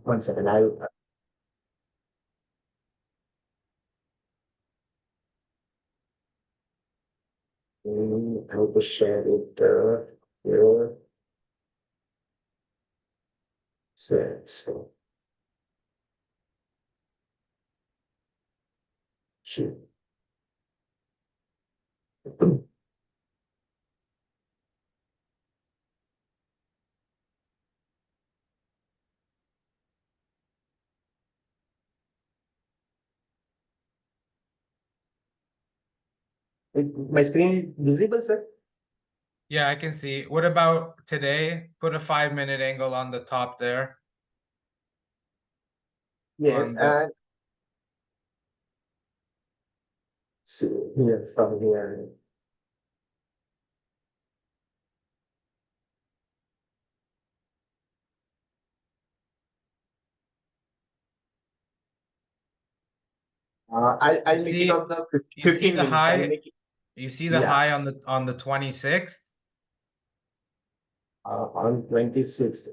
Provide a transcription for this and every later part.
One second. I'll how to share it here. So shoot. My screen is visible, sir? Yeah, I can see. What about today? Put a 5-minute angle on the top there. Yes, On the and so here from here. I'll make it on the you see 15 the minutes. I'll high, make it. you see the Yeah, high on the 26th, on 26th.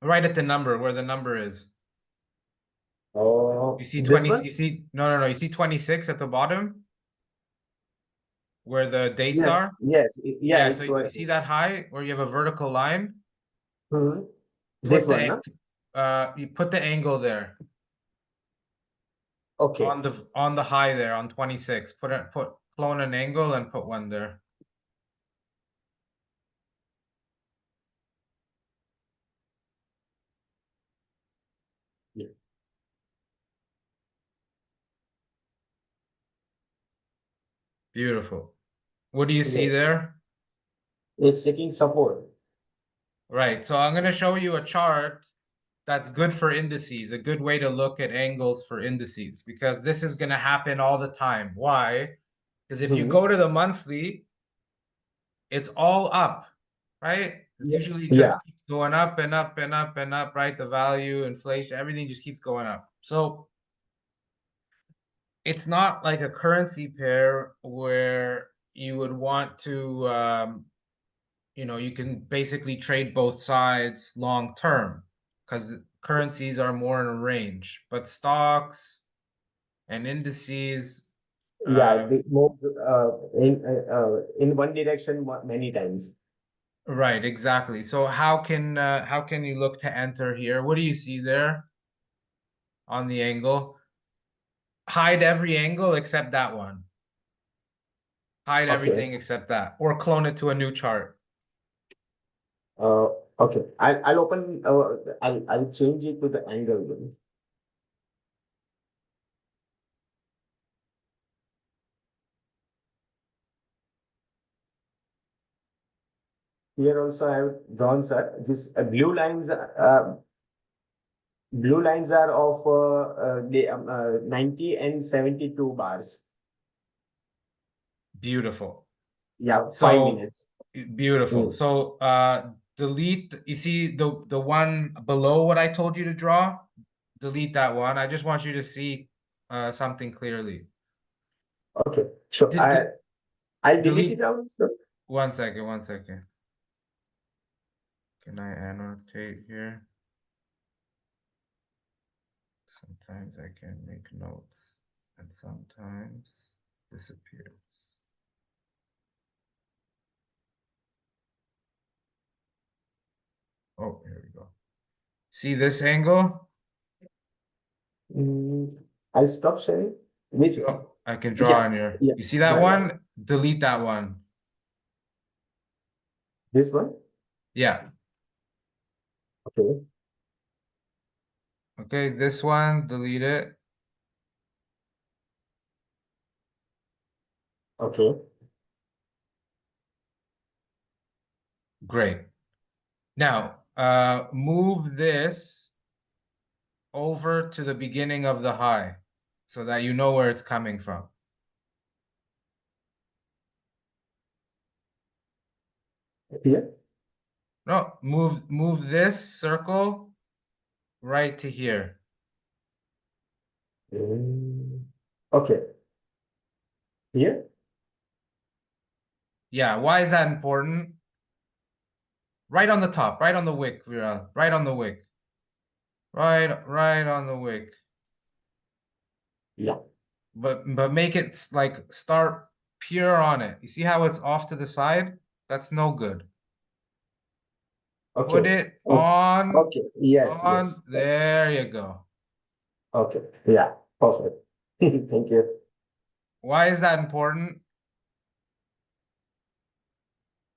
right at the number where the number is. You Oh, see this 20, one? you see no, you see 26 at the bottom where the dates Yes, are? yes, yeah, Yeah, so it's you what. see that high where you have a vertical line? Mhm. This Put one, the no? you put the angle there Okay. on the high there on 26. Put clone an angle and put one there. Yeah. Beautiful. What do you see Yes. there? It's taking support. Right. So I'm going to show you a chart that's good for indices, a good way to look at angles for indices, because this is going to happen all the time. Why? Because if you Mhm. go to the monthly, it's all up, right? It's Yeah. usually Yeah. just keeps going up and up and up and up, right? The value, inflation, everything just keeps going up. So it's not like a currency pair where you would want to you can basically trade both sides long term because currencies are more in a range, but stocks and indices, Yeah. uh, It moves in one direction many times. right, exactly. So how can you look to enter here? What do you see there on the angle? Hide every angle except that one. Hide Okay. everything except that, or clone it to a new chart. Uh, okay. I'll open. I'll change it to the angle then. Here also I have drawn, sir. This blue lines are of 90 and 72 bars. Beautiful. Yeah, five So minutes. beautiful. Mm. So delete, you see the one below what I told you to draw? Delete that one. I just want you to see something clearly. Okay. So D d I'll delete it delete out, sir. one second, one second. Can I annotate here? Sometimes I can make notes and sometimes disappears. Oh, here we go. See this angle? Mm, I'll stop sharing. Which one? Oh, I can draw Yeah, on here. yeah, You see that yeah, yeah. one? Delete that one. This one? Yeah. Okay, Okay, this one, delete it. okay. Great. Now, move this over to the beginning of the high so that you know where it's coming from. Here? No, move this circle right to here. Mm, okay. Here? Yeah, why is that important? Right on the top, right on the wick, Viral, right on the wick. Right on the wick. Yeah. But make it like start pure on it. You see how it's off to the side? That's no good. Okay. Put it Oh, okay. Yes. Yes. there you go. Okay. Yeah. Perfect. Thank you. Why is that important?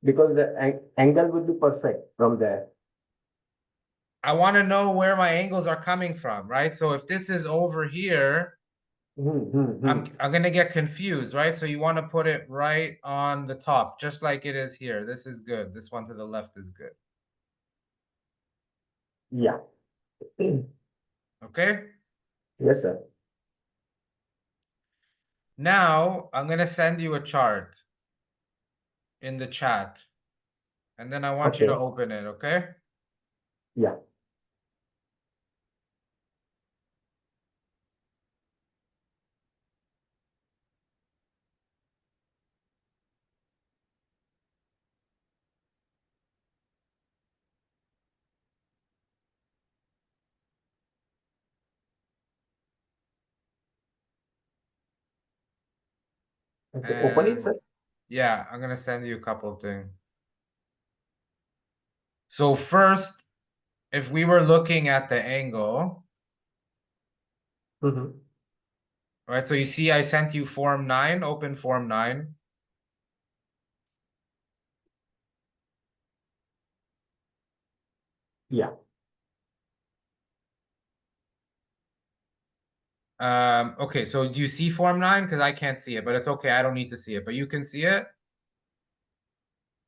Because the angle would be perfect from there. I want to know where my angles are coming from, right? So if this is over here, I'm gonna get confused, right? So you want to put it right on the top, just like it is here. This is good. This one to the left is good. Yeah. Okay? Yes, sir. Now I'm gonna send you a chart in the chat, and then I want you to Okay. open it, okay? Yeah. Okay. Open it, And sir. yeah, I'm gonna send you a couple of things. So first, if we were looking at the angle, right? So you see I sent you form 9, open form 9. Yeah. Okay, so do you see form 9? Because I can't see it, but it's okay. I don't need to see it, but you can see it.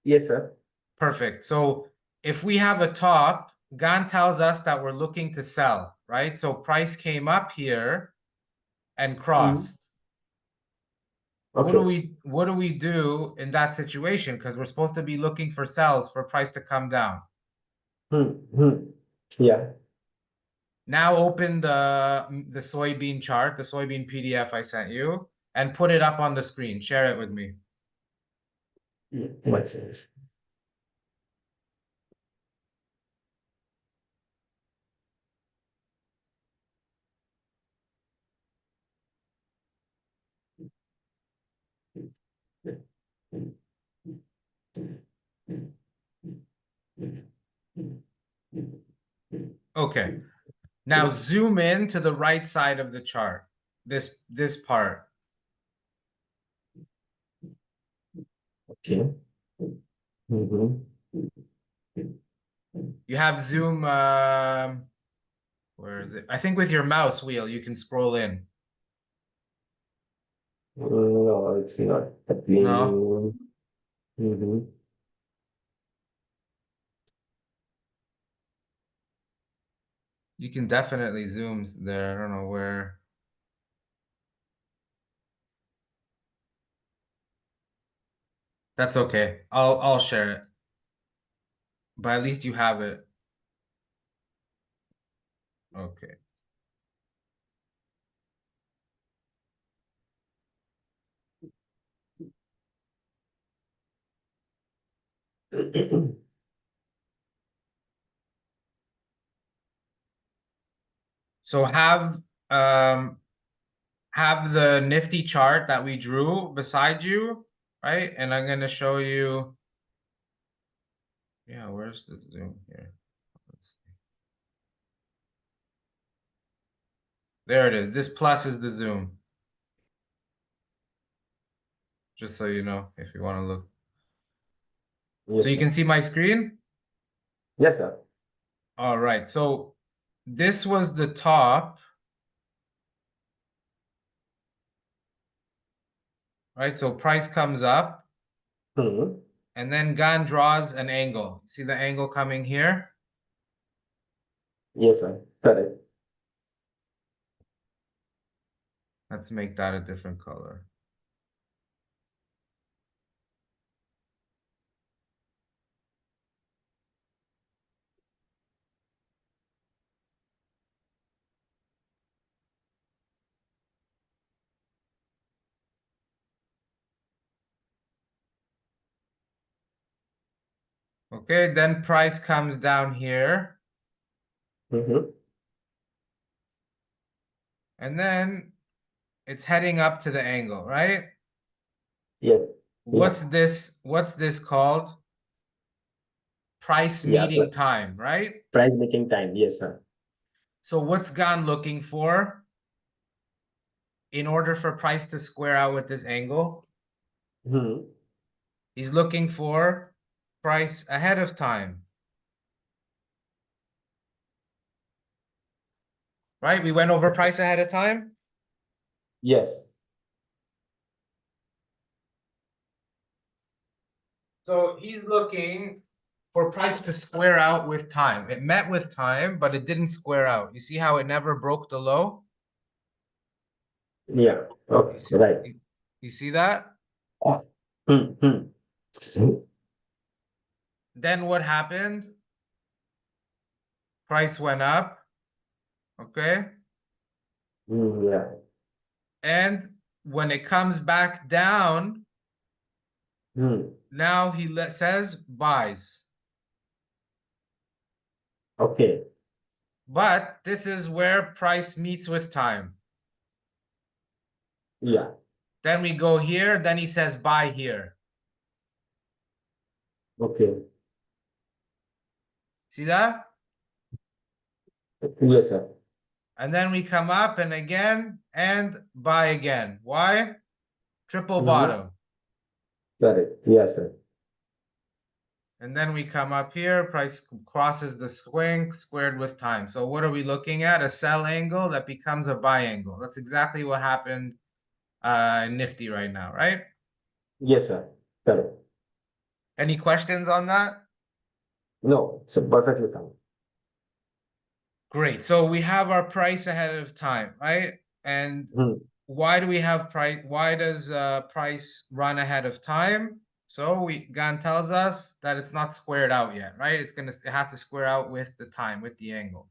Yes, sir. Perfect. So if we have a top, Gan tells us that we're looking to sell, right? So price came up here and crossed. Okay. What do we do in that situation? Because we're supposed to be looking for sells for price to come down. Yeah. Now open the soybean chart, the soybean PDF I sent you, and put it up on the screen. Share it with me. Yeah. Makes sense. Okay. Now zoom in to the right side of the chart. This part. Okay. You have zoom where is it? I think with your mouse wheel you can scroll in. No, it's not No, happening. you can definitely zoom there. I don't know where. That's okay. I'll share it. But at least you have it. Okay. So have the nifty chart that we drew beside you, right? And I'm gonna show you. Yeah, where's the zoom here? Let's see. There it is. This plus is the zoom. Just so you know, if you want to look. So Yes, you sir. can see my screen? Yes, sir. All right. So this was the top, right? So price comes up and then Gan draws an angle. See the angle coming here? Yes, sir. Correct. Let's make that a different color. Okay, then price comes down here. And then it's heading up to the angle, right? Yes. What's this called? Price Yeah. meeting time, right? Price making time. Yes, sir. So what's Gan looking for in order for price to square out with this angle? Hmm. He's looking for price ahead of time. Right? We went over price ahead of time. Yes. So he's looking for price to square out with time. It met with time, but it didn't square out. You see how it never broke the low? Yeah. Okay. Right. You see that? Hmm. Hmm. Then what happened? Price went up. Okay. Yeah. And when it comes back down, Hmm. now he says buys. Okay. But this is where price meets with time. Yeah. Then we go here. Then he says buy here. Okay. See that? Yes, sir. And then we come up and again and buy again. Why? Triple Hmm. bottom. Correct. Yes, sir. And then we come up here, price crosses the swing squared with time. So what are we looking at? A sell angle that becomes a buy angle. That's exactly what happened in Nifty right now, right? Yes, sir. Correct. Any questions on that? No, so perfectly fine. Great. So we have our price ahead of time, right? And Hmm. why do we have price? Why does price run ahead of time? So Gan tells us that it's not squared out yet, right? It has to square out with the time, with the angle.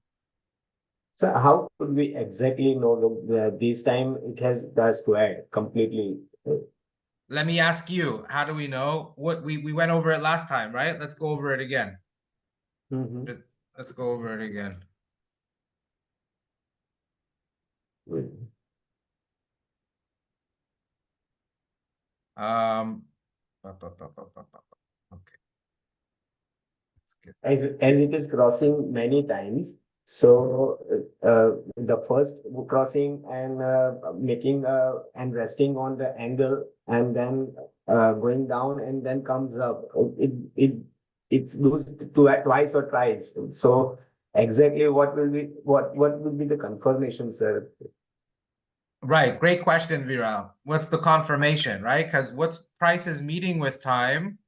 So how could we exactly know this time it has the squared completely? Let me ask you, how do we know? What we went over it last time, right? Let's go over it again. Mm-hmm. Let's go over it again. Um, okay. As it is crossing many times, so the first crossing and making and resting on the angle and then going down and then comes up. It goes to twice or thrice. So exactly what will be the confirmation, sir? Right, great question, Viral. What's the confirmation, right? Because what's price is meeting with time?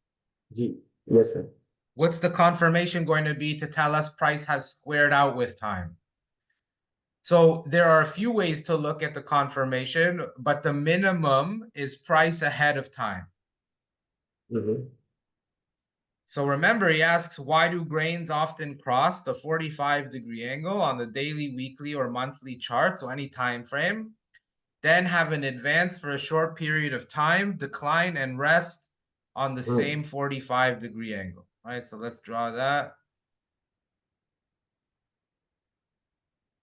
Yes, sir. What's the confirmation going to be to tell us price has squared out with time? So there are a few ways to look at the confirmation, but the minimum is price ahead of time. Mm-hmm. So remember, he asks, why do grains often cross the 45-degree angle on the daily, weekly, or monthly chart, so any time frame, then have an advance for a short period of time, decline, and rest on the same 45-degree angle, right? So let's draw that.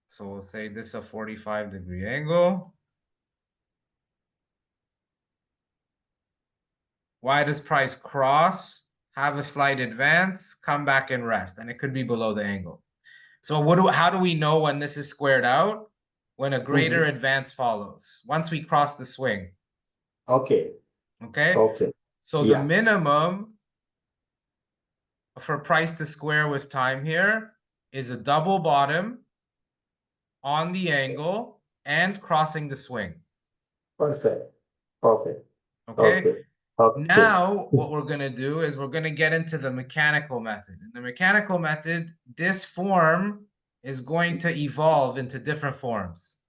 So we'll say this is a 45-degree angle. Why does price cross, have a slight advance, come back and rest? And it could be below the angle. So how do we know when this is squared out? When a greater advance follows, once we cross the swing. Okay. Okay. Okay. So the Yeah. minimum for price to square with time here is a double bottom on the angle and crossing the swing. Perfect. Perfect. Okay. Okay. Okay. Now, what we're going to do is we're going to get into the mechanical method. In the mechanical method, this form is going to evolve into different forms.